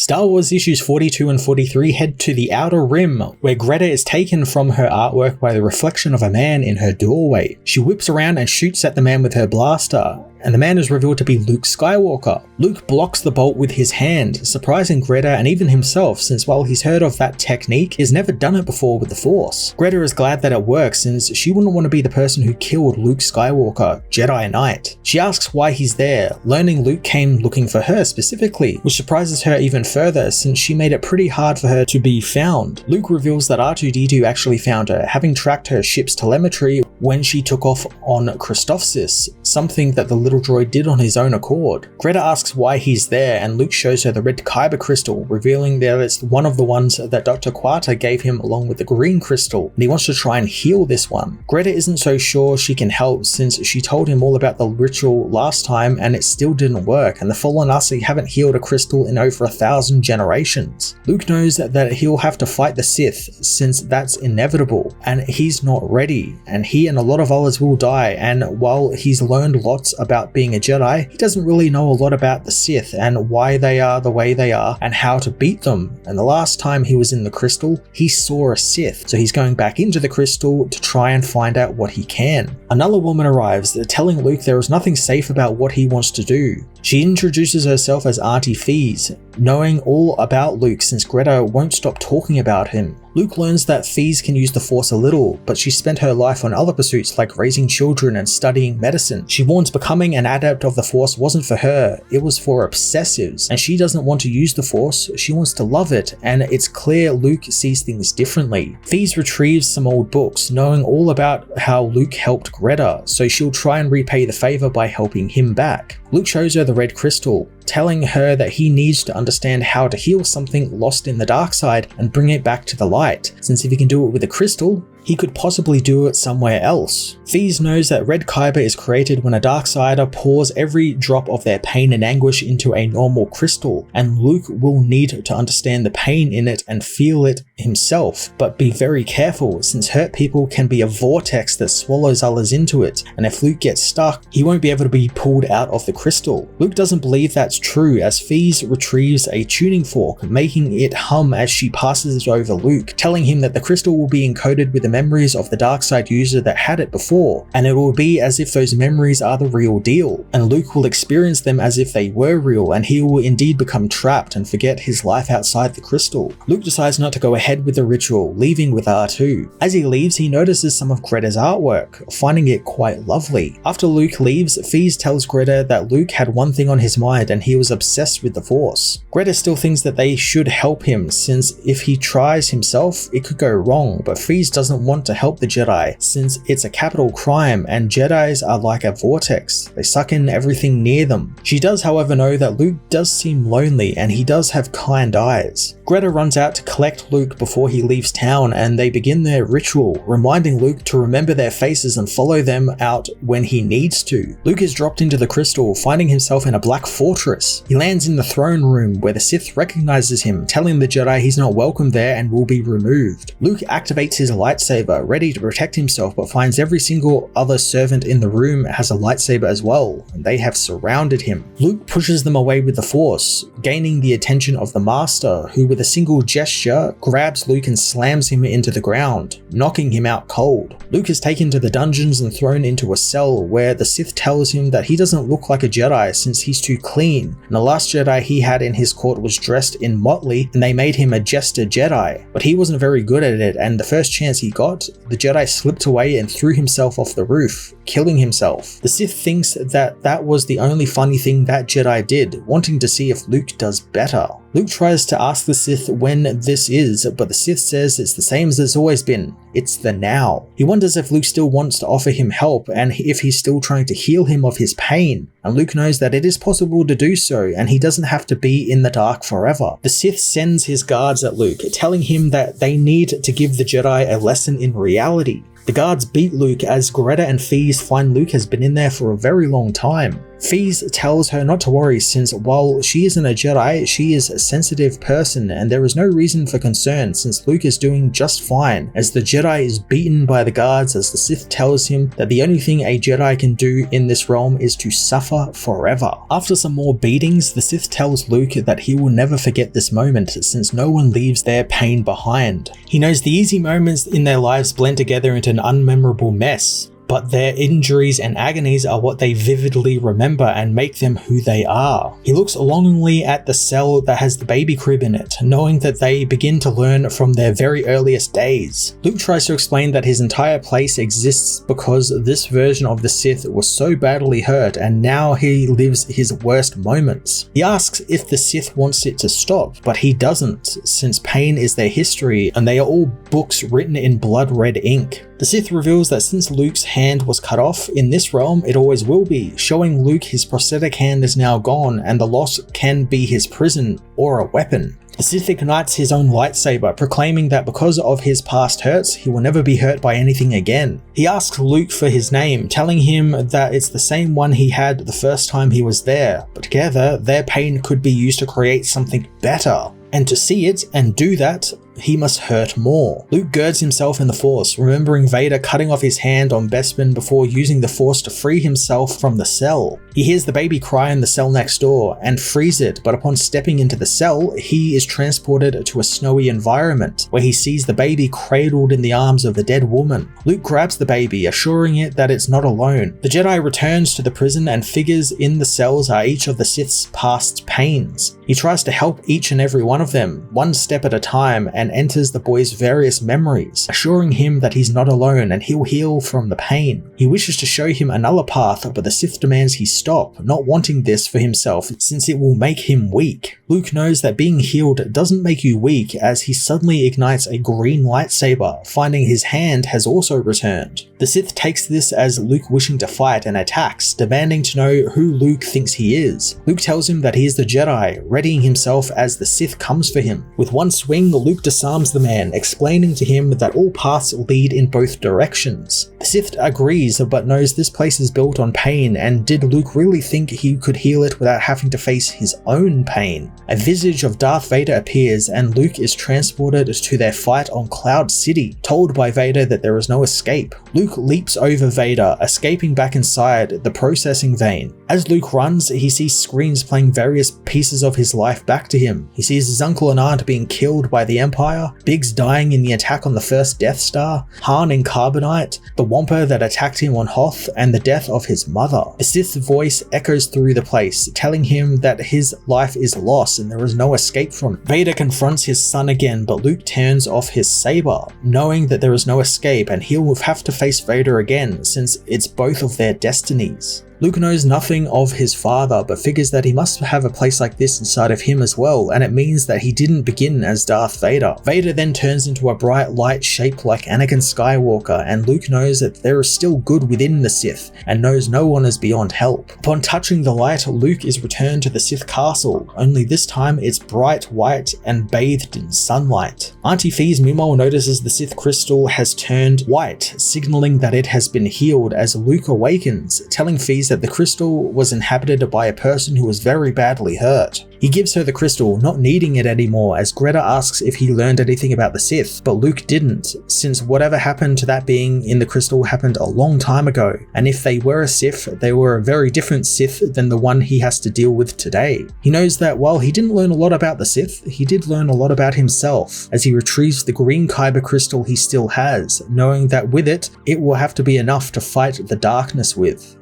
Star Wars issues 42 and 43 head to the Outer Rim, where Greta is taken from her artwork by the reflection of a man in her doorway. She whips around and shoots at the man with her blaster, and the man is revealed to be Luke Skywalker. Luke blocks the bolt with his hand, surprising Greta and even himself, since while he's heard of that technique, he's never done it before with the Force. Greta is glad that it works, since she wouldn't want to be the person who killed Luke Skywalker, Jedi Knight. She asks why he's there, learning Luke came looking for her specifically, which surprises her even further since she made it pretty hard for her to be found. Luke reveals that R2-D2 actually found her, having tracked her ship's telemetry when she took off on Christophsis, something that the little droid did on his own accord. Greta asks why he's there, and Luke shows her the red Kyber Crystal, revealing that it's one of the ones that Dr. Cuata gave him along with the green crystal, and he wants to try and heal this one. Greta isn't so sure she can help since she told him all about the ritual last time and it still didn't work, and the Fallen Nasi haven't healed a crystal in over 1,000 generations. Luke knows that he'll have to fight the Sith since that's inevitable, and he's not ready, and he and a lot of others will die, and while he's learned lots about being a Jedi, he doesn't really know a lot about the Sith and why they are the way they are and how to beat them. And the last time he was in the crystal, he saw a Sith, so he's going back into the crystal to try and find out what he can. Another woman arrives, telling Luke there is nothing safe about what he wants to do. She introduces herself as Auntie Fees, knowing all about Luke since Greta won't stop talking about him. Luke learns that Fees can use the Force a little, but she spent her life on other pursuits like raising children and studying medicine. She warns becoming an adept of the Force wasn't for her, it was for obsessives, and she doesn't want to use the Force, she wants to love it, and it's clear Luke sees things differently. Fees retrieves some old books, knowing all about how Luke helped Greta, so she'll try and repay the favor by helping him back. Luke shows her the red crystal, telling her that he needs to understand how to heal something lost in the dark side and bring it back to the light, since if he can do it with a crystal, he could possibly do it somewhere else. Fees knows that red Kyber is created when a Darksider pours every drop of their pain and anguish into a normal crystal, and Luke will need to understand the pain in it and feel it himself, but be very careful since hurt people can be a vortex that swallows others into it, and if Luke gets stuck, he won't be able to be pulled out of the crystal. Luke doesn't believe that's true as Fees retrieves a tuning fork, making it hum as she passes it over Luke, telling him that the crystal will be encoded with the memories of the Darkseid user that had it before, and it will be as if those memories are the real deal, and Luke will experience them as if they were real, and he will indeed become trapped and forget his life outside the crystal. Luke decides not to go ahead with the ritual, leaving with R2. As he leaves, he notices some of Greta's artwork, finding it quite lovely. After Luke leaves, Fees tells Greta that Luke had one thing on his mind and he was obsessed with the Force. Greta still thinks that they should help him, since if he tries himself, it could go wrong, but Fees doesn't want to help the Jedi since it's a capital crime and Jedis are like a vortex, they suck in everything near them. She does however know that Luke does seem lonely and he does have kind eyes. Greta runs out to collect Luke before he leaves town and they begin their ritual, reminding Luke to remember their faces and follow them out when he needs to. Luke is dropped into the crystal, finding himself in a black fortress. He lands in the throne room where the Sith recognizes him, telling the Jedi he's not welcome there and will be removed. Luke activates his lightsaber, ready to protect himself, but finds every single other servant in the room has a lightsaber as well, and they have surrounded him. Luke pushes them away with the Force, gaining the attention of the Master, who with a single gesture grabs Luke and slams him into the ground, knocking him out cold. Luke is taken to the dungeons and thrown into a cell where the Sith tells him that he doesn't look like a Jedi since he's too clean, and the last Jedi he had in his court was dressed in motley and they made him a jester Jedi, but he wasn't very good at it, and the first chance he got, the Jedi slipped away and threw himself off the roof, killing himself. The Sith thinks that was the only funny thing that Jedi did, wanting to see if Luke does better. Luke tries to ask the Sith when this is, but the Sith says it's the same as it's always been. It's the now. He wonders if Luke still wants to offer him help and if he's still trying to heal him of his pain. And Luke knows that it is possible to do so and he doesn't have to be in the dark forever. The Sith sends his guards at Luke, telling him that they need to give the Jedi a lesson in reality. The guards beat Luke as Greta and Fees find Luke has been in there for a very long time. Fees tells her not to worry since while she isn't a Jedi, she is a sensitive person and there is no reason for concern since Luke is doing just fine as the Jedi is beaten by the guards as the Sith tells him that the only thing a Jedi can do in this realm is to suffer forever. After some more beatings, the Sith tells Luke that he will never forget this moment since no one leaves their pain behind. He knows the easy moments in their lives blend together into an unmemorable mess, but their injuries and agonies are what they vividly remember and make them who they are. He looks longingly at the cell that has the baby crib in it, knowing that they begin to learn from their very earliest days. Luke tries to explain that his entire place exists because this version of the Sith was so badly hurt and now he lives his worst moments. He asks if the Sith wants it to stop, but he doesn't, since pain is their history and they are all books written in blood red ink. The Sith reveals that since Luke's hand was cut off, in this realm it always will be, showing Luke his prosthetic hand is now gone and the loss can be his prison or a weapon. The Sith ignites his own lightsaber, proclaiming that because of his past hurts, he will never be hurt by anything again. He asks Luke for his name, telling him that it's the same one he had the first time he was there, but together their pain could be used to create something better. And to see it and do that, he must hurt more. Luke girds himself in the Force, remembering Vader cutting off his hand on Bespin before using the Force to free himself from the cell. He hears the baby cry in the cell next door and frees it, but upon stepping into the cell, he is transported to a snowy environment where he sees the baby cradled in the arms of the dead woman. Luke grabs the baby, assuring it that it's not alone. The Jedi returns to the prison and figures in the cells are each of the Sith's past pains. He tries to help each and every one of them, one step at a time, and enters the boy's various memories, assuring him that he's not alone and he'll heal from the pain. He wishes to show him another path, but the Sith demands he stop, not wanting this for himself since it will make him weak. Luke knows that being healed doesn't make you weak as he suddenly ignites a green lightsaber, finding his hand has also returned. The Sith takes this as Luke wishing to fight and attacks, demanding to know who Luke thinks he is. Luke tells him that he is the Jedi, readying himself as the Sith comes for him. With one swing, Luke disarms the man, explaining to him that all paths lead in both directions. The Sith agrees but knows this place is built on pain, and did Luke really think he could heal it without having to face his own pain? A visage of Darth Vader appears and Luke is transported to their fight on Cloud City, told by Vader that there is no escape. Luke leaps over Vader, escaping back inside the processing vein. As Luke runs, he sees screens playing various pieces of his life back to him. He sees his uncle and aunt being killed by the Empire, Biggs dying in the attack on the first Death Star, Han in Carbonite, the Wampa that attacked him on Hoth, and the death of his mother. A Sith voice echoes through the place, telling him that his life is lost and there is no escape from it. Vader confronts his son again, but Luke turns off his saber, knowing that there is no escape and he'll have to face Vader again since it's both of their destinies. Luke knows nothing of his father, but figures that he must have a place like this inside of him as well, and it means that he didn't begin as Darth Vader. Vader then turns into a bright light shaped like Anakin Skywalker, and Luke knows that there is still good within the Sith, and knows no one is beyond help. Upon touching the light, Luke is returned to the Sith castle, only this time it's bright white and bathed in sunlight. Auntie Fees meanwhile notices the Sith crystal has turned white, signaling that it has been healed as Luke awakens, telling Fees that the crystal was inhabited by a person who was very badly hurt. He gives her the crystal, not needing it anymore, as Greta asks if he learned anything about the Sith, but Luke didn't, since whatever happened to that being in the crystal happened a long time ago, and if they were a Sith, they were a very different Sith than the one he has to deal with today. He knows that while he didn't learn a lot about the Sith, he did learn a lot about himself, as he retrieves the green Kyber Crystal he still has, knowing that with it, it will have to be enough to fight the darkness with.